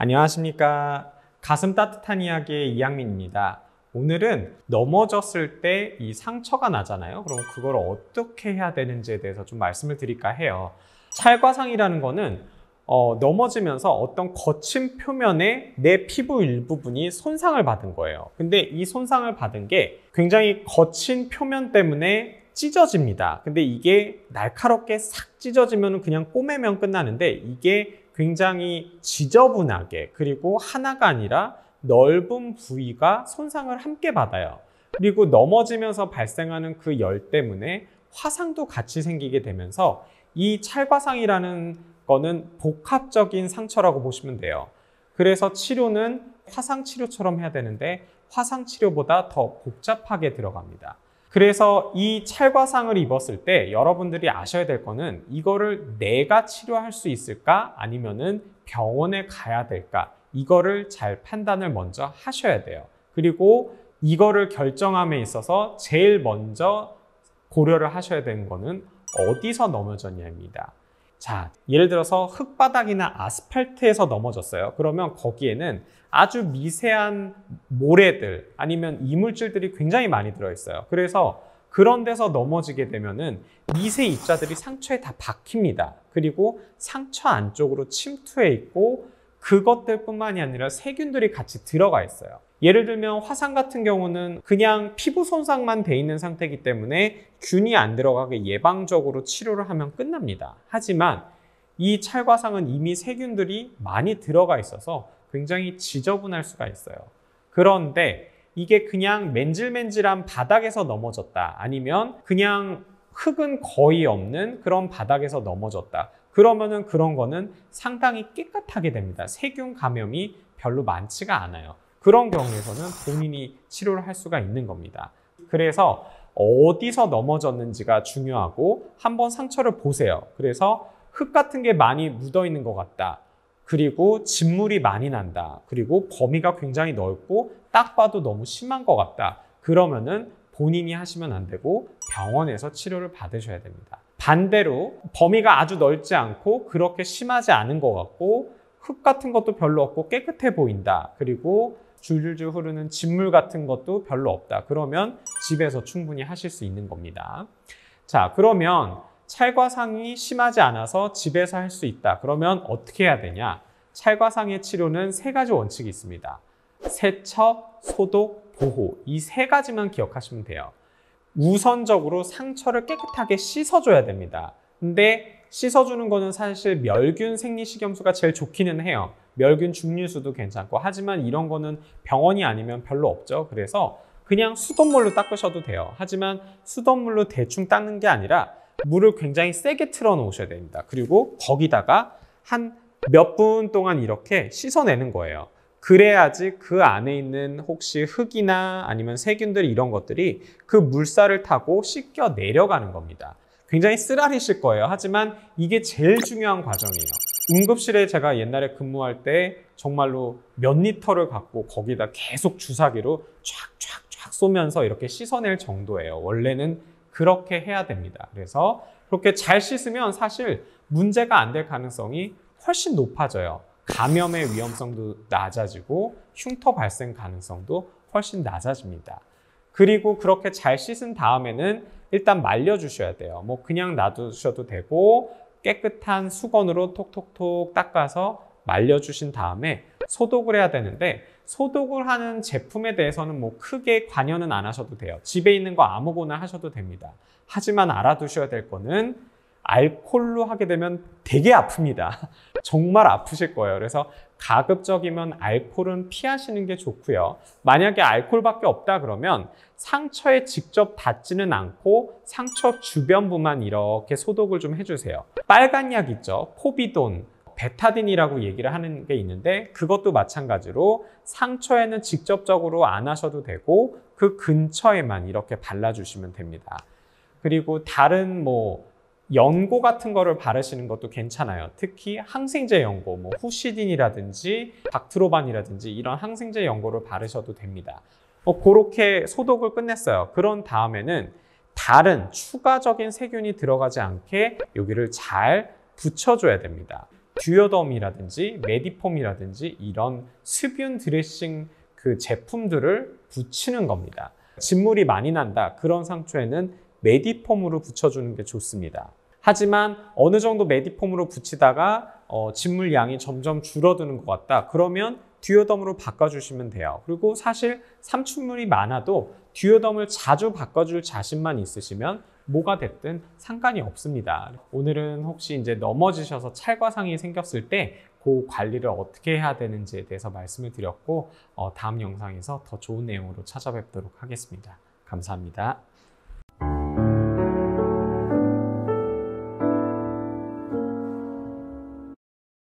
안녕하십니까. 가슴 따뜻한 이야기의 이양민입니다. 오늘은 넘어졌을 때 이 상처가 나잖아요. 그럼 그걸 어떻게 해야 되는지에 대해서 좀 말씀을 드릴까 해요. 찰과상이라는 거는 넘어지면서 어떤 거친 표면에 내 피부 일부분이 손상을 받은 거예요. 근데 이 손상을 받은 게 굉장히 거친 표면 때문에 찢어집니다. 근데 이게 날카롭게 싹 찢어지면 그냥 꼬매면 끝나는데 이게 굉장히 지저분하게 그리고 하나가 아니라 넓은 부위가 손상을 함께 받아요. 그리고 넘어지면서 발생하는 그 열 때문에 화상도 같이 생기게 되면서 이 찰과상이라는 거는 복합적인 상처라고 보시면 돼요. 그래서 치료는 화상 치료처럼 해야 되는데 화상 치료보다 더 복잡하게 들어갑니다. 그래서 이 찰과상을 입었을 때 여러분들이 아셔야 될 거는 이거를 내가 치료할 수 있을까? 아니면은 병원에 가야 될까? 이거를 잘 판단을 먼저 하셔야 돼요. 그리고 이거를 결정함에 있어서 제일 먼저 고려를 하셔야 되는 거는 어디서 넘어졌냐입니다. 자, 예를 들어서 흙바닥이나 아스팔트에서 넘어졌어요. 그러면 거기에는 아주 미세한 모래들 아니면 이물질들이 굉장히 많이 들어있어요. 그래서 그런 데서 넘어지게 되면은 미세 입자들이 상처에 다 박힙니다. 그리고 상처 안쪽으로 침투해 있고 그것들뿐만이 아니라 세균들이 같이 들어가 있어요. 예를 들면 화상 같은 경우는 그냥 피부 손상만 돼 있는 상태이기 때문에 균이 안 들어가게 예방적으로 치료를 하면 끝납니다. 하지만 이 찰과상은 이미 세균들이 많이 들어가 있어서 굉장히 지저분할 수가 있어요. 그런데 이게 그냥 맨질맨질한 바닥에서 넘어졌다 아니면 그냥 흙은 거의 없는 그런 바닥에서 넘어졌다. 그러면은 그런 거는 상당히 깨끗하게 됩니다. 세균 감염이 별로 많지가 않아요. 그런 경우에서는 본인이 치료를 할 수가 있는 겁니다. 그래서 어디서 넘어졌는지가 중요하고 한번 상처를 보세요. 그래서 흙 같은 게 많이 묻어 있는 것 같다. 그리고 진물이 많이 난다. 그리고 범위가 굉장히 넓고 딱 봐도 너무 심한 것 같다. 그러면은 본인이 하시면 안 되고 병원에서 치료를 받으셔야 됩니다. 반대로 범위가 아주 넓지 않고 그렇게 심하지 않은 것 같고 흙 같은 것도 별로 없고 깨끗해 보인다. 그리고 줄줄줄 흐르는 진물 같은 것도 별로 없다. 그러면 집에서 충분히 하실 수 있는 겁니다. 자, 그러면 찰과상이 심하지 않아서 집에서 할 수 있다. 그러면 어떻게 해야 되냐? 찰과상의 치료는 세 가지 원칙이 있습니다. 세척, 소독, 보호. 이 세 가지만 기억하시면 돼요. 우선적으로 상처를 깨끗하게 씻어줘야 됩니다. 근데 씻어주는 거는 사실 멸균 생리식염수가 제일 좋기는 해요. 멸균 중류수도 괜찮고 하지만 이런 거는 병원이 아니면 별로 없죠. 그래서 그냥 수돗물로 닦으셔도 돼요. 하지만 수돗물로 대충 닦는 게 아니라 물을 굉장히 세게 틀어 놓으셔야 됩니다. 그리고 거기다가 한 몇 분 동안 이렇게 씻어내는 거예요. 그래야지 그 안에 있는 혹시 흙이나 아니면 세균들 이런 것들이 그 물살을 타고 씻겨 내려가는 겁니다. 굉장히 쓰라리실 거예요. 하지만 이게 제일 중요한 과정이에요. 응급실에 제가 옛날에 근무할 때 정말로 몇 리터를 갖고 거기다 계속 주사기로 쫙쫙쫙 쏘면서 이렇게 씻어낼 정도예요. 원래는 그렇게 해야 됩니다. 그래서 그렇게 잘 씻으면 사실 문제가 안 될 가능성이 훨씬 높아져요. 감염의 위험성도 낮아지고 흉터 발생 가능성도 훨씬 낮아집니다. 그리고 그렇게 잘 씻은 다음에는 일단 말려주셔야 돼요. 뭐 그냥 놔두셔도 되고 깨끗한 수건으로 톡톡톡 닦아서 말려주신 다음에 소독을 해야 되는데 소독을 하는 제품에 대해서는 뭐 크게 관여는 안 하셔도 돼요. 집에 있는 거 아무거나 하셔도 됩니다. 하지만 알아두셔야 될 거는 알코올로 하게 되면 되게 아픕니다. 정말 아프실 거예요. 그래서 가급적이면 알코올은 피하시는 게 좋고요. 만약에 알코올밖에 없다 그러면 상처에 직접 닿지는 않고 상처 주변부만 이렇게 소독을 좀 해주세요. 빨간 약 있죠. 포비돈, 베타딘이라고 얘기를 하는 게 있는데 그것도 마찬가지로 상처에는 직접적으로 안 하셔도 되고 그 근처에만 이렇게 발라주시면 됩니다. 그리고 다른 뭐 연고 같은 거를 바르시는 것도 괜찮아요. 특히 항생제 연고, 뭐 후시딘이라든지 닥트로반이라든지 이런 항생제 연고를 바르셔도 됩니다. 그렇게 소독을 끝냈어요. 그런 다음에는 다른 추가적인 세균이 들어가지 않게 여기를 잘 붙여줘야 됩니다. 듀오덤이라든지 메디폼이라든지 이런 수분 드레싱 그 제품들을 붙이는 겁니다. 진물이 많이 난다. 그런 상처에는 메디폼으로 붙여주는 게 좋습니다. 하지만 어느 정도 메디폼으로 붙이다가 진물 양이 점점 줄어드는 것 같다. 그러면 듀오덤으로 바꿔주시면 돼요. 그리고 사실 삼출물이 많아도 듀오덤을 자주 바꿔줄 자신만 있으시면 뭐가 됐든 상관이 없습니다. 오늘은 혹시 이제 넘어지셔서 찰과상이 생겼을 때 그 관리를 어떻게 해야 되는지에 대해서 말씀을 드렸고 다음 영상에서 더 좋은 내용으로 찾아뵙도록 하겠습니다. 감사합니다.